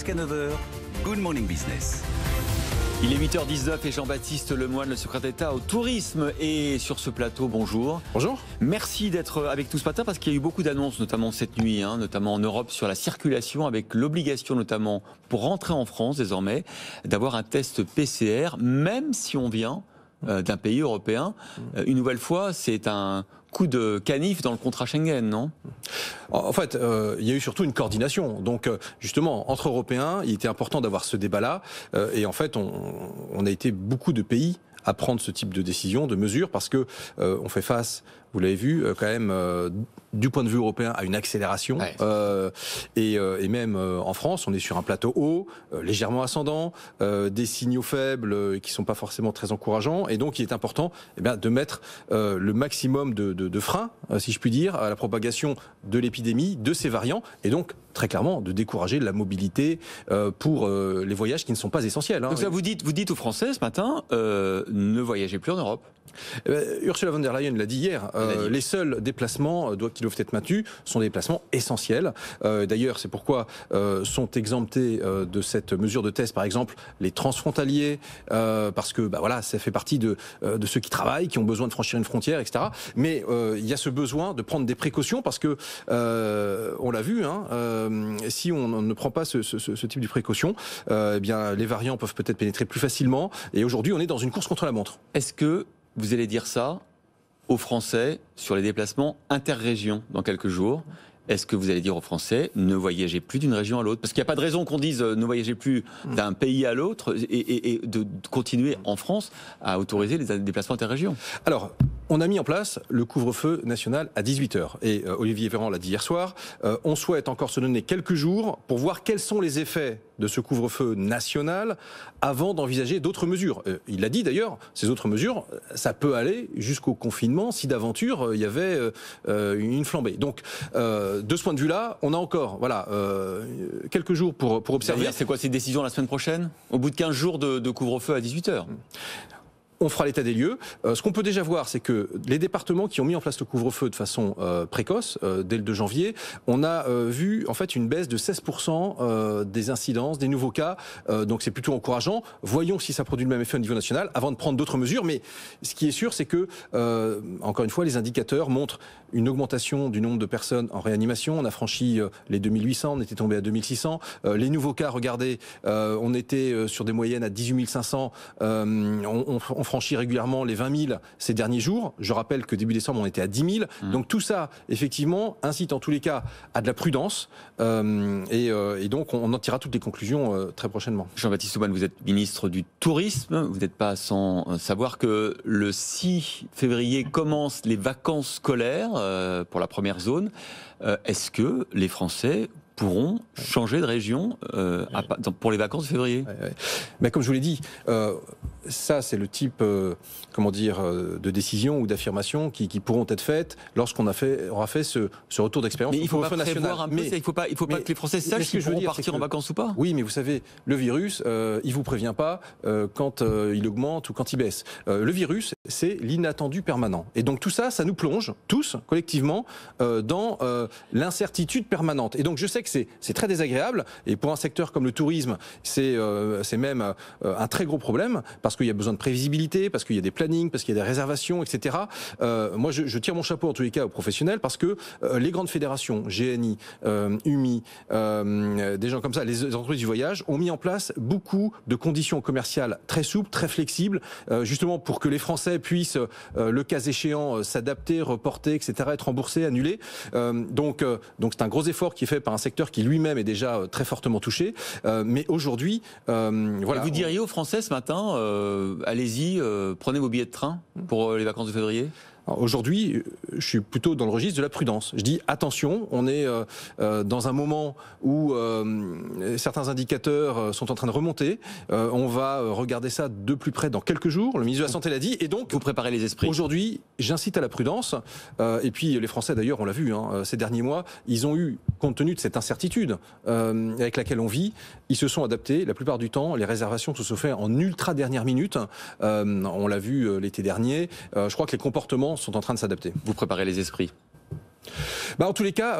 Jusqu'à 9 h, Good Morning Business. Il est 8h19 et Jean-Baptiste Lemoyne, le secrétaire d'État au tourisme, est sur ce plateau. Bonjour. Bonjour. Merci d'être avec nous ce matin parce qu'il y a eu beaucoup d'annonces, notamment cette nuit, notamment en Europe, sur la circulation, avec l'obligation notamment pour rentrer en France désormais d'avoir un test PCR, même si on vient d'un pays européen. Une nouvelle fois, c'est un coup de canif dans le contrat Schengen, non ? En fait, il y a eu surtout une coordination. Donc, justement, entre Européens, il était important d'avoir ce débat-là. Et en fait, on a été beaucoup de pays à prendre ce type de décision, de mesure, parce que on fait face, vous l'avez vu, quand même, du point de vue européen, à une accélération. Ouais. Et même en France, on est sur un plateau haut, légèrement ascendant, des signaux faibles qui sont pas forcément très encourageants. Et donc, il est important de mettre le maximum de freins, si je puis dire, à la propagation de l'épidémie, de ces variants, et donc, très clairement, de décourager la mobilité pour les voyages qui ne sont pas essentiels. Donc ça, vous dites aux Français ce matin, ne voyagez plus en Europe. Ursula von der Leyen l'a dit hier, les seuls déplacements qui doivent être maintenus sont des déplacements essentiels. D'ailleurs, c'est pourquoi sont exemptés de cette mesure de test, par exemple, les transfrontaliers, parce que ça fait partie de ceux qui travaillent, qui ont besoin de franchir une frontière, etc. Mais il y a ce besoin de prendre des précautions, parce que, on l'a vu, si on ne prend pas ce type de précautions, les variants peuvent peut-être pénétrer plus facilement. Et aujourd'hui, on est dans une course contre la montre. Est-ce que vous allez dire ça aux Français sur les déplacements interrégions dans quelques jours? Est-ce que vous allez dire aux Français, ne voyagez plus d'une région à l'autre? Parce qu'il n'y a pas de raison qu'on dise ne voyagez plus d'un pays à l'autre et de continuer en France à autoriser les déplacements interrégions. Alors, on a mis en place le couvre-feu national à 18h. Et Olivier Véran l'a dit hier soir, on souhaite encore se donner quelques jours pour voir quels sont les effets de ce couvre-feu national avant d'envisager d'autres mesures. Il l'a dit d'ailleurs, ces autres mesures, ça peut aller jusqu'au confinement si d'aventure il y avait une flambée. Donc, de ce point de vue-là, on a encore quelques jours pour observer. C'est quoi ces décisions la semaine prochaine? Au bout de 15 jours de couvre-feu à 18h? On fera l'état des lieux. Ce qu'on peut déjà voir, c'est que les départements qui ont mis en place le couvre-feu de façon précoce, dès le 2 janvier, on a vu en fait une baisse de 16% des incidences, des nouveaux cas. Donc c'est plutôt encourageant. Voyons si ça produit le même effet au niveau national avant de prendre d'autres mesures. Mais ce qui est sûr, c'est que, encore une fois, les indicateurs montrent une augmentation du nombre de personnes en réanimation. On a franchi les 2800, on était tombé à 2600. Les nouveaux cas, regardez, on était sur des moyennes à 18 500. On franchit régulièrement les 20 000 ces derniers jours. Je rappelle que début décembre, on était à 10 000. Donc tout ça, effectivement, incite en tous les cas à de la prudence. Et donc, on en tirera toutes les conclusions très prochainement. Jean-Baptiste Lemoyne, vous êtes ministre du Tourisme. Vous n'êtes pas sans savoir que le 6 février commencent les vacances scolaires pour la première zone. Est-ce que les Français pourront changer de région pour les vacances de février? Mais comme je vous l'ai dit, ça c'est le type de décision ou d'affirmation qui pourront être faites lorsqu'on aura fait ce retour d'expérience. Mais il faut pas prévoir un peu, il faut pas que les Français sachent s'ils pourront partir en vacances ou pas. Oui, mais vous savez, le virus, il vous prévient pas quand il augmente ou quand il baisse. Le virus, c'est l'inattendu permanent. Et donc tout ça, ça nous plonge tous collectivement dans l'incertitude permanente. Et donc je sais que c'est très désagréable. Et pour un secteur comme le tourisme, c'est même un très gros problème parce qu'il y a besoin de prévisibilité, parce qu'il y a des plannings, parce qu'il y a des réservations, etc. Moi, je tire mon chapeau en tous les cas aux professionnels parce que les grandes fédérations, GNI, UMI, des gens comme ça, les entreprises du voyage, ont mis en place beaucoup de conditions commerciales très souples, très flexibles, justement pour que les Français puissent, le cas échéant, s'adapter, reporter, etc., être remboursés, annulés. Donc c'est un gros effort qui est fait par un secteur qui lui-même est déjà très fortement touché. Mais aujourd'hui, voilà. Et vous diriez aux Français ce matin, allez-y, prenez vos billets de train pour les vacances de février? Aujourd'hui, je suis plutôt dans le registre de la prudence. Je dis attention, on est dans un moment où certains indicateurs sont en train de remonter. On va regarder ça de plus près dans quelques jours. Le ministre de la Santé l'a dit. Et donc, vous préparez les esprits. Aujourd'hui, j'incite à la prudence. Et puis, les Français, d'ailleurs, on l'a vu ces derniers mois, ils ont eu, compte tenu de cette incertitude avec laquelle on vit, ils se sont adaptés. La plupart du temps, les réservations se sont faites en ultra dernière minute. On l'a vu l'été dernier. Je crois que les comportements sont en train de s'adapter. Vous préparez les esprits. En tous les cas,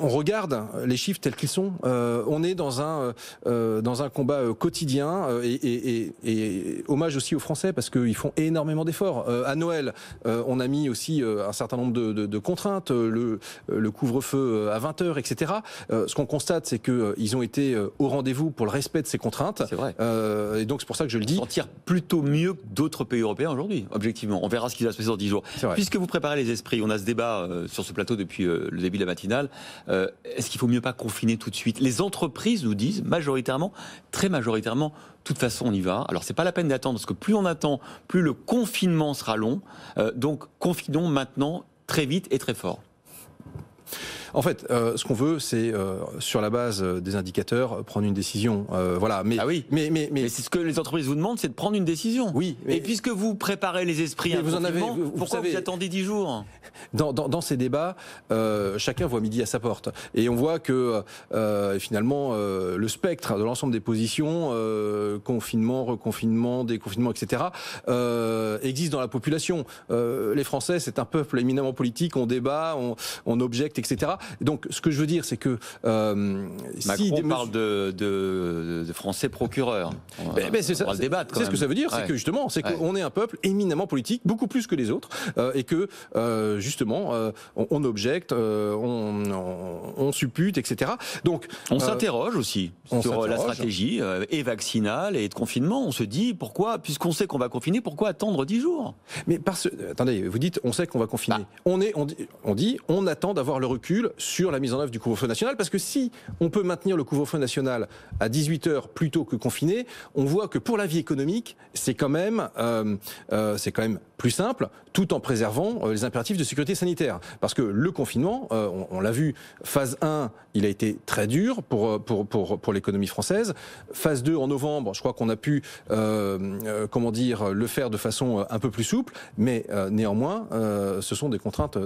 on regarde les chiffres tels qu'ils sont. On est dans un combat quotidien et hommage aussi aux Français parce qu'ils font énormément d'efforts. À Noël, on a mis aussi un certain nombre de contraintes, le couvre-feu à 20h, etc. Ce qu'on constate, c'est qu'ils ont été au rendez-vous pour le respect de ces contraintes. C'est vrai. Et donc c'est pour ça que je le dis. On s'en tire plutôt mieux que d'autres pays européens aujourd'hui, objectivement. On verra ce qui va se passer dans 10 jours. Puisque vous préparez les esprits, on a ce débat sur ce plateau depuis le début de la matinale. Est-ce qu'il faut mieux pas confiner tout de suite? Les entreprises nous disent majoritairement, très majoritairement, de toute façon on y va. Alors c'est pas la peine d'attendre parce que plus on attend, plus le confinement sera long. Donc confinons maintenant très vite et très fort. En fait, ce qu'on veut, c'est sur la base des indicateurs prendre une décision. Voilà. Mais, ah oui. Mais c'est ce que les entreprises vous demandent, c'est de prendre une décision. Oui. Et puisque vous préparez les esprits, pourquoi vous attendez 10 jours? Dans ces débats, chacun voit midi à sa porte, et on voit que finalement le spectre de l'ensemble des positions, confinement, reconfinement, déconfinement, etc., existe dans la population. Les Français, c'est un peuple éminemment politique. On débat, on objecte, etc. Donc, ce que je veux dire, c'est que Macron parle de Français procureurs. On va le débattre. C'est ce que ça veut dire, c'est que justement, qu'on est un peuple éminemment politique, beaucoup plus que les autres, et que justement, on objecte, on suppute, etc. Donc, on s'interroge aussi sur la stratégie et vaccinale et de confinement. On se dit pourquoi, puisqu'on sait qu'on va confiner, pourquoi attendre 10 jours? Mais attendez, vous dites, on sait qu'on va confiner. On attend d'avoir le recul sur la mise en œuvre du couvre-feu national, parce que si on peut maintenir le couvre-feu national à 18h plutôt que confiné, on voit que pour la vie économique, c'est quand même plus simple, tout en préservant les impératifs de sécurité sanitaire. Parce que le confinement, on l'a vu, phase 1, il a été très dur pour l'économie française. Phase 2, en novembre, je crois qu'on a pu le faire de façon un peu plus souple, mais néanmoins, ce sont des contraintes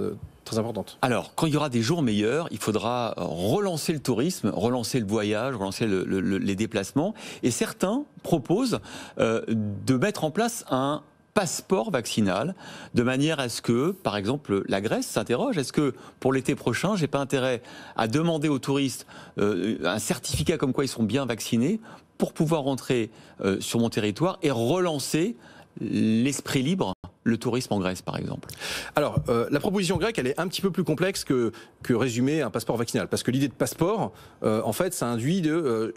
très importantes. Alors, quand il y aura des jours meilleurs, il faudra relancer le tourisme, relancer le voyage, relancer les déplacements. Et certains proposent de mettre en place un passeport vaccinal, de manière à ce que, par exemple, la Grèce s'interroge, est-ce que pour l'été prochain, j'ai pas intérêt à demander aux touristes un certificat comme quoi ils sont bien vaccinés pour pouvoir rentrer sur mon territoire et relancer l'esprit libre, le tourisme en Grèce, par exemple? Alors, la proposition grecque, elle est un petit peu plus complexe que résumer un passeport vaccinal. Parce que l'idée de passeport, en fait, ça induit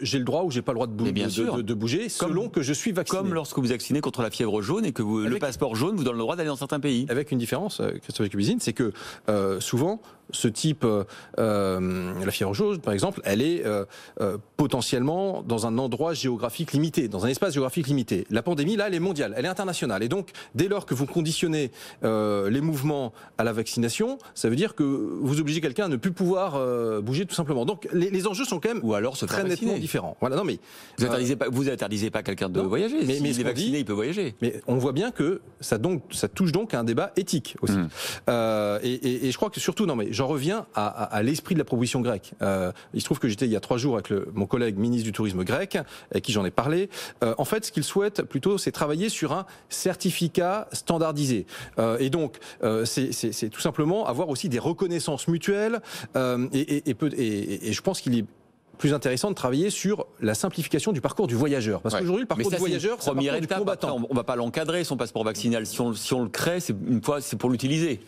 j'ai le droit ou j'ai pas le droit de bouger selon que je suis vacciné. Comme lorsque vous vaccinez contre la fièvre jaune et que le passeport jaune vous donne le droit d'aller dans certains pays. Avec une différence, Christophe Cubizine, c'est que souvent, ce type, la fièvre jaune, par exemple, elle est potentiellement dans un endroit géographique limité, dans un espace géographique limité. La pandémie, là, elle est mondiale, elle est internationale. Et donc, dès lors que vous conditionnez les mouvements à la vaccination, ça veut dire que vous obligez quelqu'un à ne plus pouvoir bouger tout simplement. Donc, les enjeux sont quand même très nettement différents. Voilà, non, mais, vous interdisez pas quelqu'un de voyager. Mais s'il est vacciné, il peut voyager. Mais on voit bien que ça touche donc à un débat éthique aussi. Et je crois que surtout, j'en reviens à l'esprit de la proposition grecque. Il se trouve que j'étais il y a 3 jours avec mon collègue ministre du Tourisme grec, avec qui j'en ai parlé. En fait, ce qu'il souhaite plutôt, c'est travailler sur un certificat standardisé. Et donc, c'est tout simplement avoir aussi des reconnaissances mutuelles. Et je pense qu'il est plus intéressant de travailler sur la simplification du parcours du voyageur. Parce qu'aujourd'hui, le parcours du voyageur, c'est un parcours du combattant. On ne va pas l'encadrer, son passeport vaccinal. Si on le crée, c'est pour l'utiliser.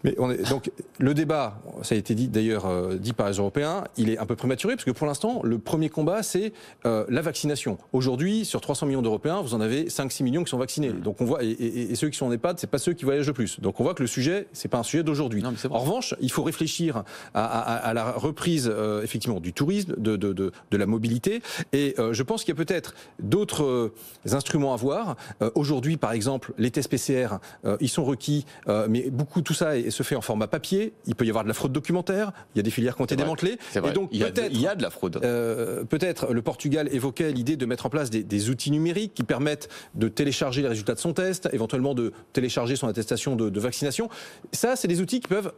Mais donc le débat, ça a été dit d'ailleurs dit par les Européens, il est un peu prématuré parce que pour l'instant le premier combat c'est la vaccination. Aujourd'hui sur 300 millions d'Européens, vous en avez 5-6 millions qui sont vaccinés. Donc on voit et ceux qui sont en EHPAD, c'est pas ceux qui voyagent le plus. Donc on voit que le sujet c'est pas un sujet d'aujourd'hui. En revanche, il faut réfléchir à la reprise effectivement du tourisme, de la mobilité et je pense qu'il y a peut-être d'autres instruments à voir. Aujourd'hui par exemple les tests PCR, ils sont requis, mais beaucoup tout ça se fait en format papier, il peut y avoir de la fraude documentaire, il y a des filières qui ont été démantelées. Et donc, il y a de la fraude. Peut-être le Portugal évoquait l'idée de mettre en place des outils numériques qui permettent de télécharger les résultats de son test, éventuellement de télécharger son attestation de vaccination. Ça, c'est des outils qui peuvent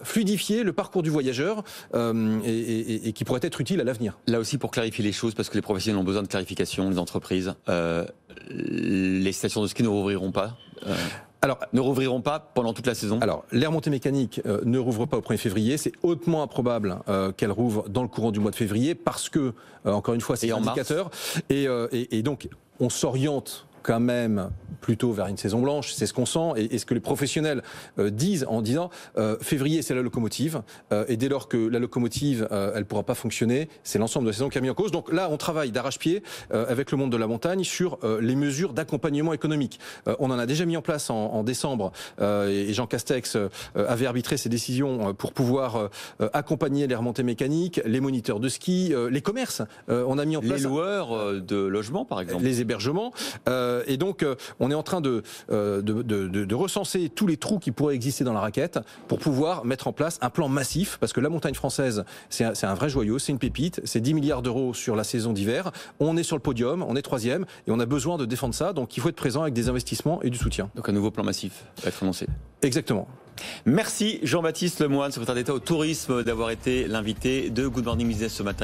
fluidifier le parcours du voyageur et qui pourraient être utiles à l'avenir. Là aussi, pour clarifier les choses, parce que les professionnels ont besoin de clarification, les entreprises, les stations de ski ne rouvriront pas Alors, ne rouvriront pas pendant toute la saison? Alors, les remontées mécaniques ne rouvrent pas au 1er février. C'est hautement improbable qu'elles rouvrent dans le courant du mois de février parce que, encore une fois, c'est un indicateur. Et donc, on s'oriente quand même plutôt vers une saison blanche, c'est ce qu'on sent, et ce que les professionnels disent en disant février c'est la locomotive, et dès lors que la locomotive elle pourra pas fonctionner, c'est l'ensemble de la saison qui a mis en cause. Donc là on travaille d'arrache-pied avec le monde de la montagne sur les mesures d'accompagnement économique. On en a déjà mis en place en décembre, et Jean Castex avait arbitré ces décisions pour pouvoir accompagner les remontées mécaniques, les moniteurs de ski, les commerces. On a mis en place les loueurs de logements par exemple, les hébergements. Et donc, on est en train de recenser tous les trous qui pourraient exister dans la raquette pour pouvoir mettre en place un plan massif, parce que la montagne française, c'est un vrai joyau, c'est une pépite, c'est 10 milliards d'euros sur la saison d'hiver. On est sur le podium, on est 3e, et on a besoin de défendre ça, donc il faut être présent avec des investissements et du soutien. Donc un nouveau plan massif va être annoncé. Exactement. Merci Jean-Baptiste Lemoine, secrétaire d'État au tourisme, d'avoir été l'invité de Good Morning Business ce matin.